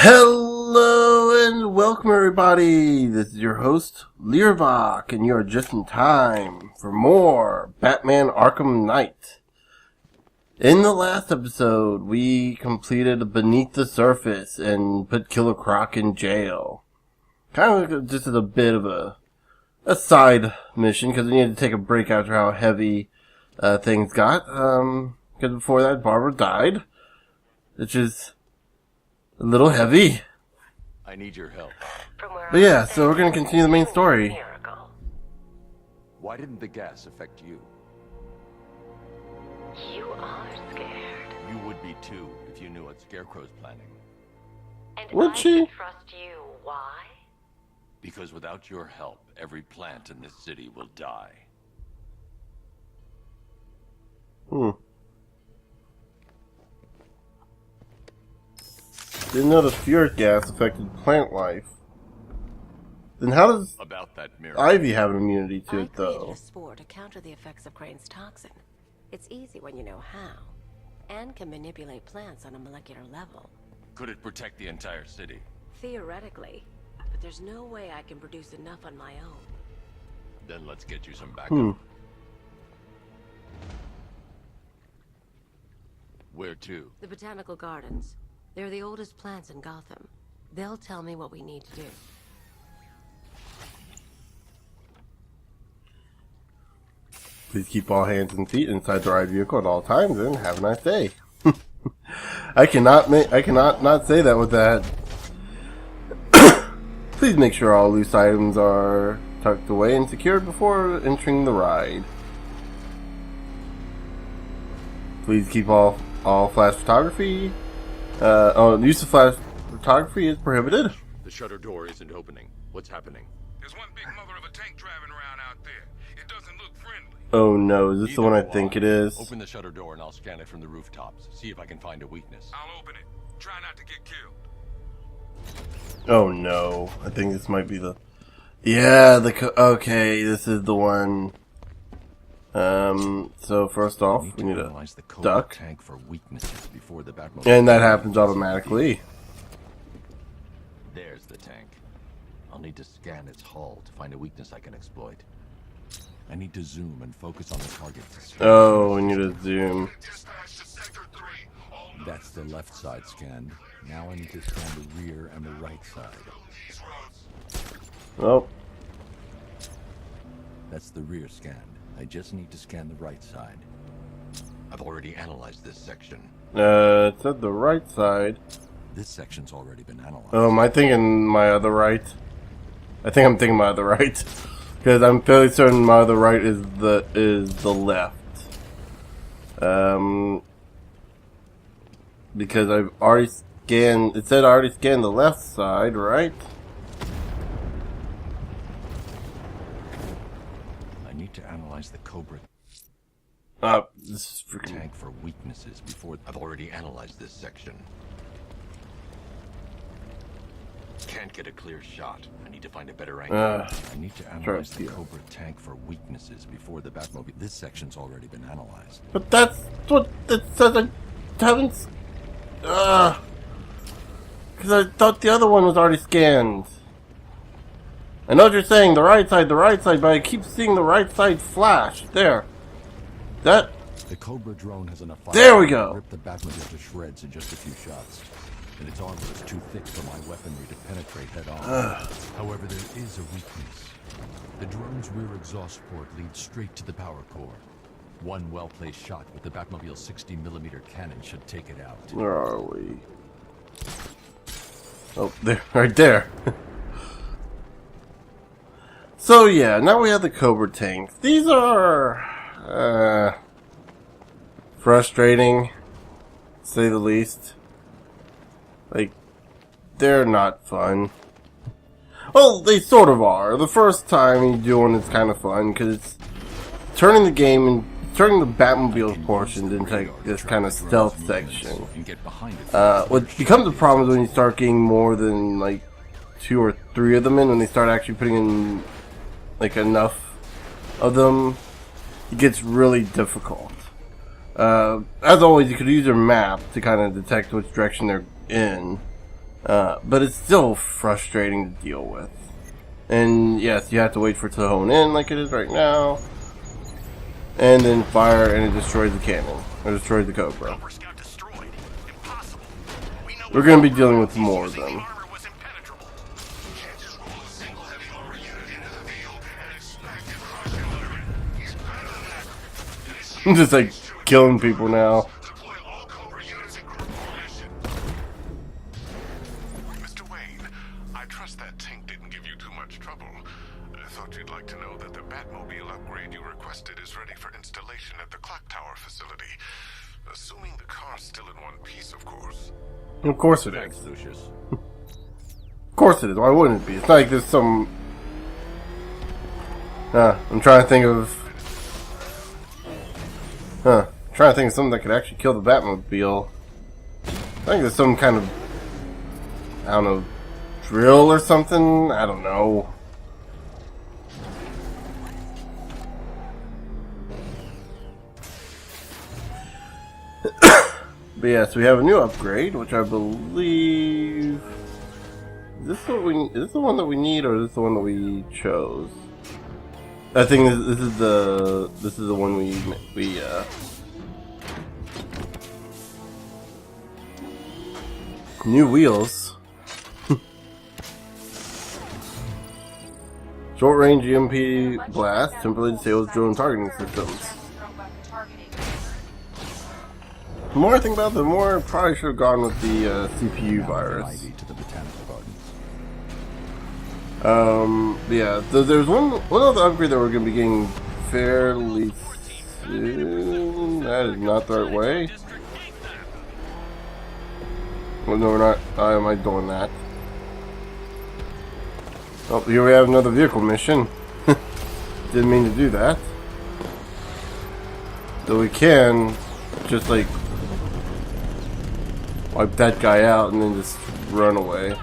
Hello and welcome everybody, this is your host, Learbach, and you're just in time for more Batman Arkham Knight. In the last episode, we completed Beneath the Surface and put Killer Croc in jail. Kind of just as a bit of a side mission, because we needed to take a break after how heavy things got. Because before that, Barbara died, which is a little heavy. I need your help. But yeah, so we're going to continue the main story. Why didn't the gas affect you? You are scared. You would be too if you knew what Scarecrow's planning. And Would I she? can trust you. Why? Because without your help, every plant in this city will die. Didn't know the fear gas affected plant life. Then how does About that mirror. Ivy have an immunity to I it, created though? a spore to counter the effects of Crane's toxin. It's easy when you know how, and can manipulate plants on a molecular level. Could it protect the entire city? Theoretically, but there's no way I can produce enough on my own. Then let's get you some backup. Where to? The Botanical Gardens. They're the oldest plants in Gotham. They'll tell me what we need to do. Please keep all hands and feet inside the ride vehicle at all times, and have a nice day. I cannot not say that with that. Please make sure all loose items are tucked away and secured before entering the ride. Please keep all flash photography. Use of flash photography is prohibited. The shutter door isn't opening. What's happening? There's one big mother of a tank driving around out there. It doesn't look friendly. Oh no, is this the one I Neither think will it is? Open the shutter door and I'll scan it from the rooftops. See if I can find a weakness. I'll open it. Try not to get killed. Oh no, I think this might be the... Yeah, okay, this is the one. So first off, we need a analyze the duck. tank for weaknesses before the Batmobile. And that happens automatically. There's the tank. I'll need to scan its hull to find a weakness I can exploit. I need to zoom and focus on the target. Oh, we need to zoom. Dispatch to Sector 3. All That's the left side scanned. Now I need to scan the rear and the right side. these roads. Oh, That's the rear scanned. I just need to scan the right side. I've already analyzed this section. it said the right side. This section's already been analyzed. Oh, am I thinking my other right? I think I'm thinking my other right. Because I'm fairly certain my other right is the left. Because I've already scanned, it said I already scanned the left side, right? I need to analyze the Cobra This is freaking... tank for weaknesses before... I've already analyzed this section. Can't get a clear shot. I need to find a better angle. I need to analyze the Cobra tank for weaknesses before the Batmobile. This section's already been analyzed. But that's what it says. I haven't... because I thought the other one was already scanned. I know what you're saying, the right side, but I keep seeing the right side flash. There. That... The Cobra drone has enough fire There we go. to rip the Batmobile to shreds in just a few shots. And its armor is too thick for my weaponry to penetrate head-on. However, there is a weakness. The drone's rear exhaust port leads straight to the power core. One well-placed shot with the Batmobile's 60mm cannon should take it out. Where are we? Oh, there. Right there. So, yeah, now we have the Cobra tanks. These are... frustrating, to say the least. Like, they're not fun. Well, they sort of are. The first time you do one, it's kind of fun, because it's turning the game and turning the Batmobile portions into like this kind of stealth section. What becomes a problem is when you start getting more than like 2 or 3 of them in, when they start actually putting in like enough of them, it gets really difficult. As always, you could use your map to kind of detect which direction they're in. But it's still frustrating to deal with. And yes, you have to wait for it to hone in like it is right now. And then fire and it destroys the cannon. Or destroys the Cobra. We're going to be dealing with more of them. I'm just like killing people now. Mr. Wayne, I trust that tank didn't give you too much trouble. I thought you'd like to know that the Batmobile upgrade you requested is ready for installation at the clock tower facility. Assuming the car's still in one piece, of course. Of course it Thanks, is. Lucius. Of course it is. Why wouldn't it be? It's not like there's some... I'm trying to think of... trying to think of something that could actually kill the Batmobile. I think there's some kind of... I don't know... drill or something? I don't know. But yes, we have a new upgrade, which I believe... Is this the one that we need, or is this the one that we chose? I think this is the one we new wheels. Short range EMP blast temporarily disables drone targeting systems. The more I think about it, the more I probably should have gone with the CPU virus. To the botanical gardens. Yeah, so there's one other upgrade that we're going to be getting fairly soon. That is not the right way. Well, no, we're not. Why am I doing that? Oh, here we have another vehicle mission. Didn't mean to do that. So we can just like wipe that guy out and then just run away.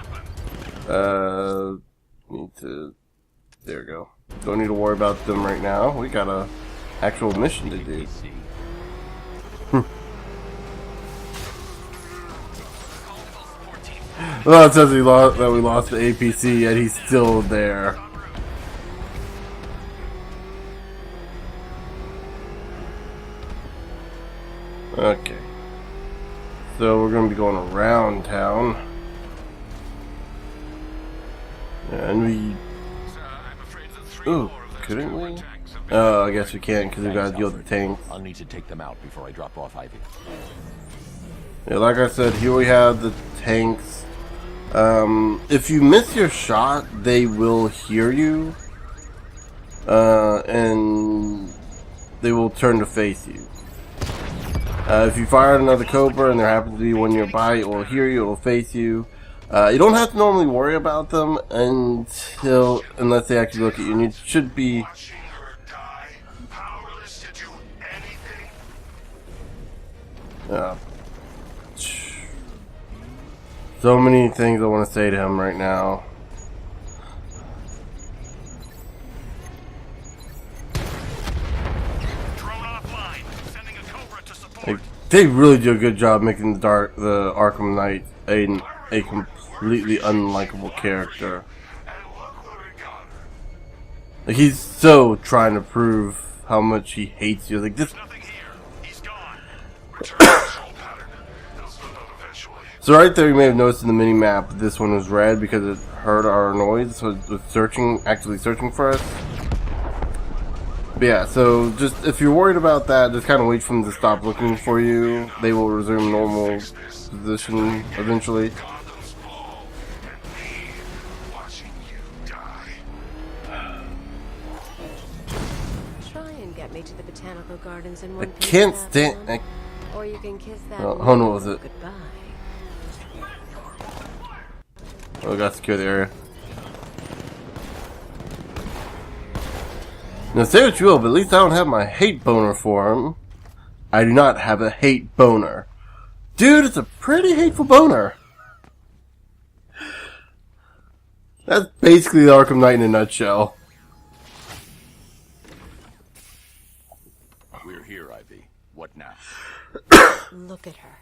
Need to... There we go. Don't need to worry about them right now. We got a actual mission to do. Well, it says that we lost the APC, yet he's still there. Okay. So we're going to be going around town. And we... Ooh, couldn't we? Oh, I guess we can't because we gotta deal with the tank. I'll need to take them out before I drop off Ivy. Yeah, like I said, here we have the tanks. If you miss your shot, they will hear you. And they will turn to face you. If you fire another Cobra and there happens to be one nearby, it will hear you, it will face you. You don't have to normally worry about them unless they actually look at you, and you should be... So many things I want to say to him right now. Like, they really do a good job making the Arkham Knight a completely unlikable character. Like, he's so trying to prove how much he hates you. Like this. So right there, you may have noticed in the mini map this one was red because it heard our noise, so it was actively searching for us. But yeah, so just if you're worried about that, just kind of wait for them to stop looking for you. They will resume normal position eventually. Try and get me to the botanical gardens in one piece. Can't stand. Or you can kiss that. Oh, what was it? Goodbye. Oh, we got to secure the area. Now say what you will, but at least I don't have my hate boner for him. I do not have a hate boner. Dude, it's a pretty hateful boner. That's basically the Arkham Knight in a nutshell. We're here, Ivy. What now? Look at her.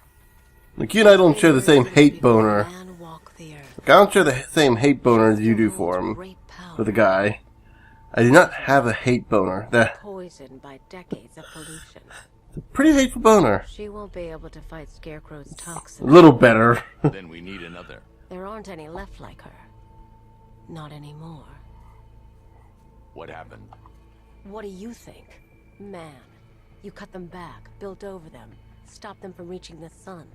Like, you and I don't share the same hate boner. Man walk the earth. I don't share the same hate boner as you do for him, for the guy. I do not have a hate boner. That Poisoned by decades of pollution. pretty hateful boner. She won't be able to fight Scarecrow's A toxin. little better. Then we need another. There aren't any left like her. Not anymore. What happened? What do you think? Man, you cut them back, built over them, stopped them from reaching the sun.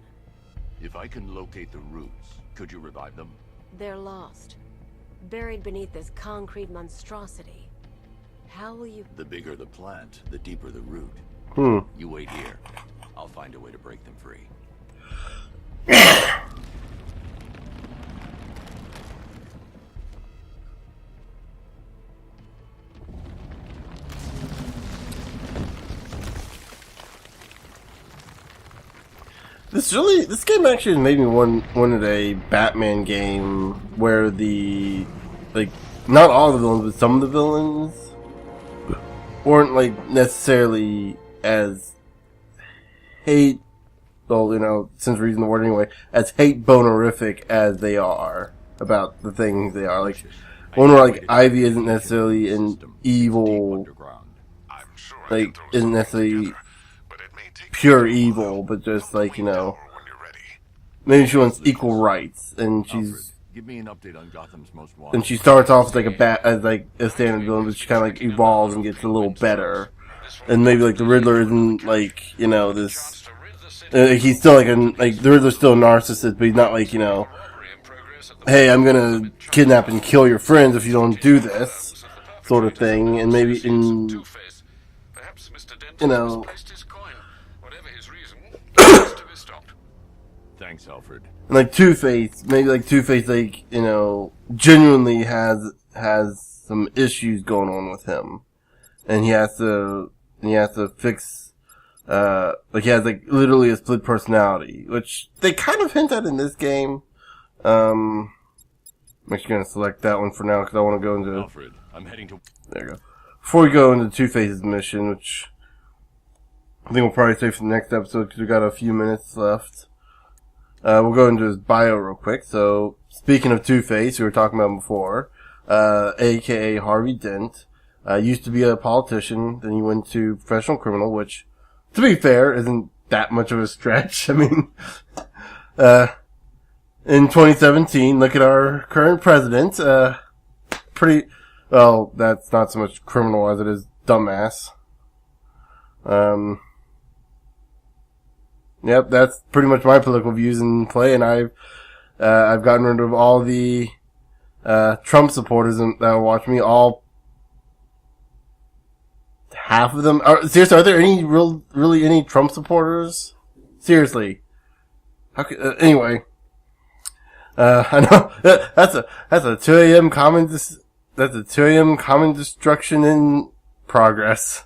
If I can locate the roots, could you revive them? They're lost. Buried beneath this concrete monstrosity. How will you... The bigger the plant, the deeper the root. You wait here. I'll find a way to break them free. This game actually made me wanted a Batman game where not all the villains, but some of the villains weren't necessarily as since we're using the word anyway, as hate bonerific as they are about the things they are. One where Ivy isn't necessarily an evil, isn't necessarily pure evil, but just maybe she wants equal rights, and Give me an update on Gotham's most wanted. and she starts off as a standard villain, but she kind of evolves and gets a little better, and maybe the Riddler isn't this. He's still the Riddler's still a narcissist, but he's not hey, I'm gonna kidnap and kill your friends if you don't do this, sort of thing, and maybe Thanks, Alfred. And Two-Face, maybe Two-Face, genuinely has some issues going on with him, and he has to fix, he has literally a split personality, which they kind of hint at in this game. I'm actually gonna select that one for now because I want to go into. Alfred, I'm heading to. There you go. Before we go into Two-Face's mission, which I think we'll probably save for the next episode because we got a few minutes left. We'll go into his bio real quick. So, speaking of Two-Face, we were talking about him before, aka Harvey Dent, used to be a politician, then he went to professional criminal, which, to be fair, isn't that much of a stretch. I mean, in 2017, look at our current president, well, that's not so much criminal as it is dumbass. Yep, that's pretty much my political views in play, and I've gotten rid of all the Trump supporters that watch me. All half of them. Seriously, are there really any Trump supporters? Seriously, anyway, I know that's a 2 a.m. That's a 2 a.m. common destruction in progress.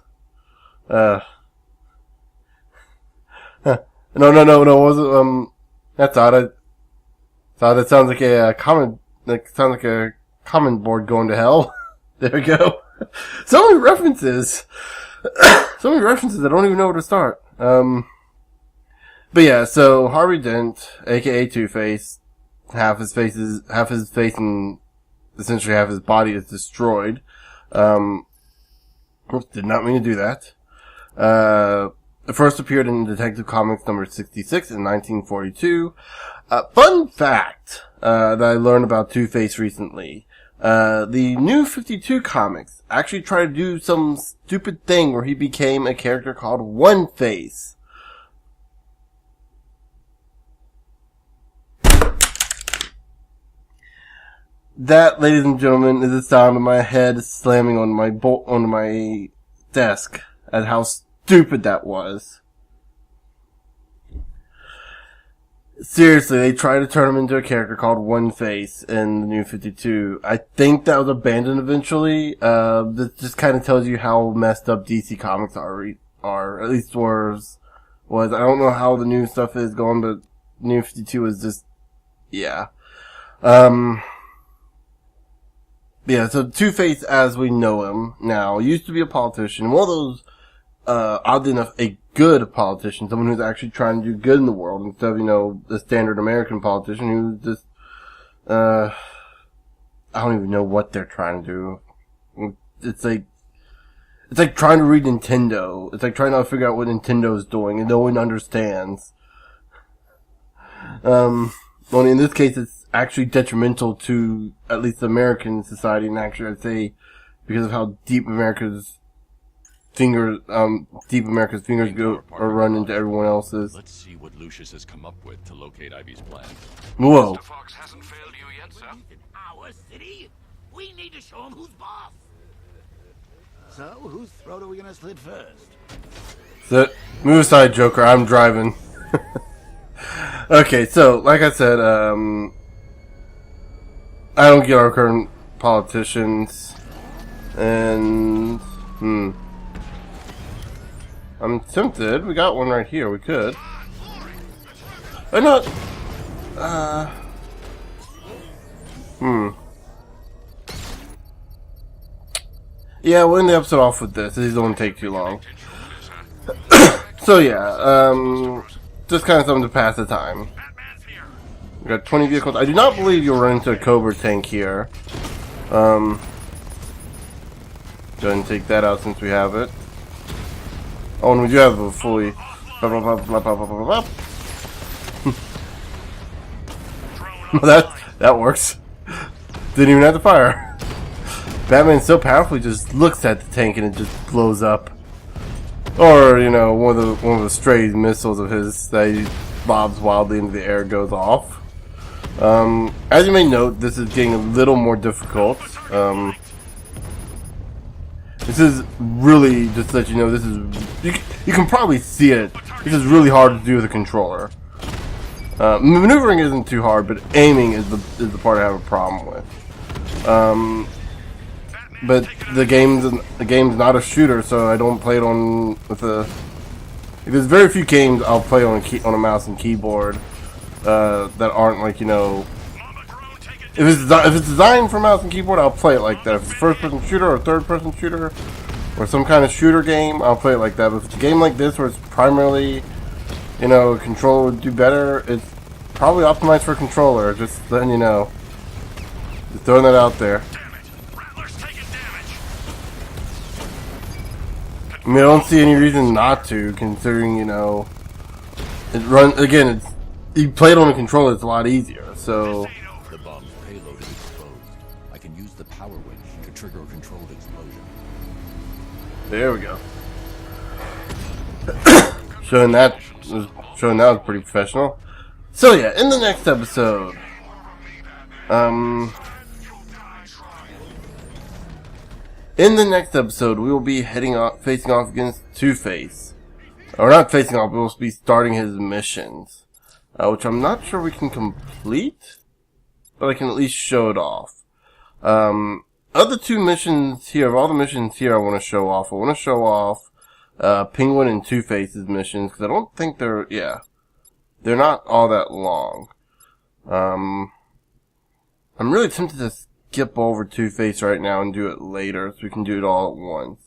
No, wasn't, that's odd. That sounds like a comment board going to hell. There we go. So many references. So many references, I don't even know where to start. But yeah, so Harvey Dent, aka Two-Face, half his face and essentially half his body is destroyed. Did not mean to do that. It first appeared in Detective Comics number 66 in 1942. Fun fact that I learned about Two-Face recently. The New 52 comics actually tried to do some stupid thing where he became a character called One-Face. That, ladies and gentlemen, is the sound of my head slamming on my desk at how stupid that was. Seriously, they tried to turn him into a character called One-Face in the New 52. I think that was abandoned eventually. This just kind of tells you how messed up DC Comics are. At least was. I don't know how the new stuff is going, but New 52 is just, yeah. Yeah, so Two-Face as we know him now used to be a politician. One of those, oddly enough, a good politician, someone who's actually trying to do good in the world instead of, the standard American politician who's just, I don't even know what they're trying to do. It's like trying to read Nintendo. It's like trying to figure out what Nintendo's doing and no one understands. Only in this case it's actually detrimental to at least American society, and actually I'd say because of how deep America's fingers go or run into everyone else's. Let's see what Lucius has come up with to locate Ivy's plan. Whoa. Mr. Fox hasn't failed you yet, sir. Our city? We need to show him who's boss. So, whose throat are we gonna slit first? So, move aside, Joker. I'm driving. Okay, so, like I said, I don't get our current politicians. And, I'm tempted. We got one right here. We could. I'm not. Yeah, we'll end the episode off with this. This don't take too long. So yeah, just kind of something to pass the time. We got 20 vehicles. I do not believe you'll run into a Cobra tank here. Go ahead and take that out since we have it. Oh, and we do have a fully. That works. Didn't even have to fire. Batman so powerful he just looks at the tank and it just blows up. Or, you know, one of the stray missiles of his that he lobs wildly into the air goes off. As you may note, this is getting a little more difficult. This is really, just to let you know, this is, you can probably see it. This is really hard to do with a controller. Maneuvering isn't too hard, but aiming is the part I have a problem with. But the game's not a shooter, so I don't play it on with a. There's very few games I'll play on a mouse and keyboard that aren't like, you know. If it's designed for mouse and keyboard, I'll play it like that. If it's a first-person shooter or third-person shooter or some kind of shooter game, I'll play it like that. But if it's a game like this where it's primarily, you know, controller would do better, it's probably optimized for a controller. Just letting you know. Just throwing that out there. I mean, I don't see any reason not to, considering, you know, it runs, again, you play it on a controller, it's a lot easier, so. The bomb's payload is exposed. I can use the power winch to trigger a controlled explosion. There we go. showing that was pretty professional. So yeah, in the next episode, we will be facing off against Two-Face. Or not facing off, we'll be starting his missions. Which I'm not sure we can complete, but I can at least show it off. Other two missions here, of all the missions here I want to show off, Penguin and Two-Face's missions, because I don't think they're not all that long. I'm really tempted to skip over Two-Face right now and do it later, so we can do it all at once.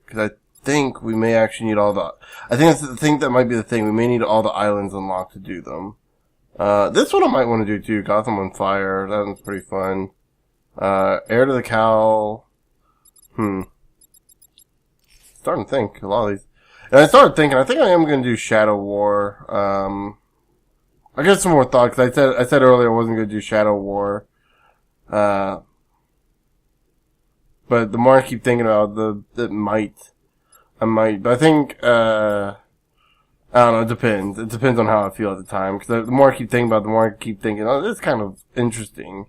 Because I think we may actually need all the. I think that might be the thing. We may need all the islands unlocked to do them. This one I might want to do too. Gotham on Fire. That one's pretty fun. Heir to the Cowl. Starting to think a lot of these. And I started thinking. I think I am going to do Shadow War. I got some more thoughts. I said earlier I wasn't going to do Shadow War. But the more I keep thinking about I might. But I think, I don't know, it depends. It depends on how I feel at the time. Because the more I keep thinking about it, the more I keep thinking, oh, this is kind of interesting.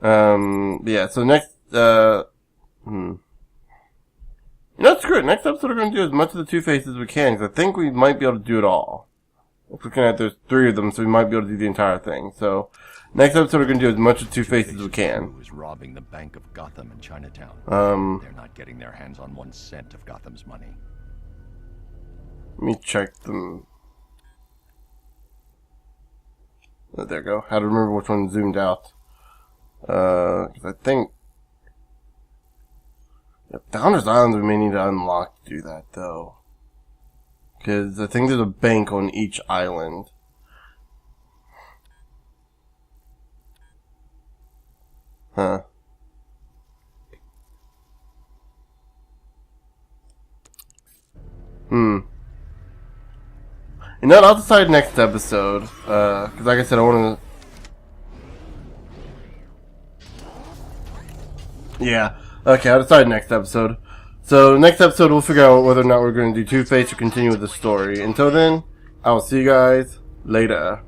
Yeah, so next, You know, screw it. Next episode we're going to do as much of the Two-Face as we can. Because I think we might be able to do it all. Looking at there's 3 of them, so we might be able to do the entire thing. So, next episode we're going to do as much of Two-Face as we can. Who is robbing the Bank of Gotham in Chinatown. They're not getting their hands on 1 cent of Gotham's money. Let me check them. Oh, there we go. How to remember which one zoomed out. Because I think... Founders Islands we may need to unlock to do that, though. Because I think there's a bank on each island. Huh. You know what, I'll decide next episode. Because like I said, I want to... Yeah. Okay, I'll decide next episode. So, next episode we'll figure out whether or not we're going to do Two-Face or continue with the story. Until then, I will see you guys later.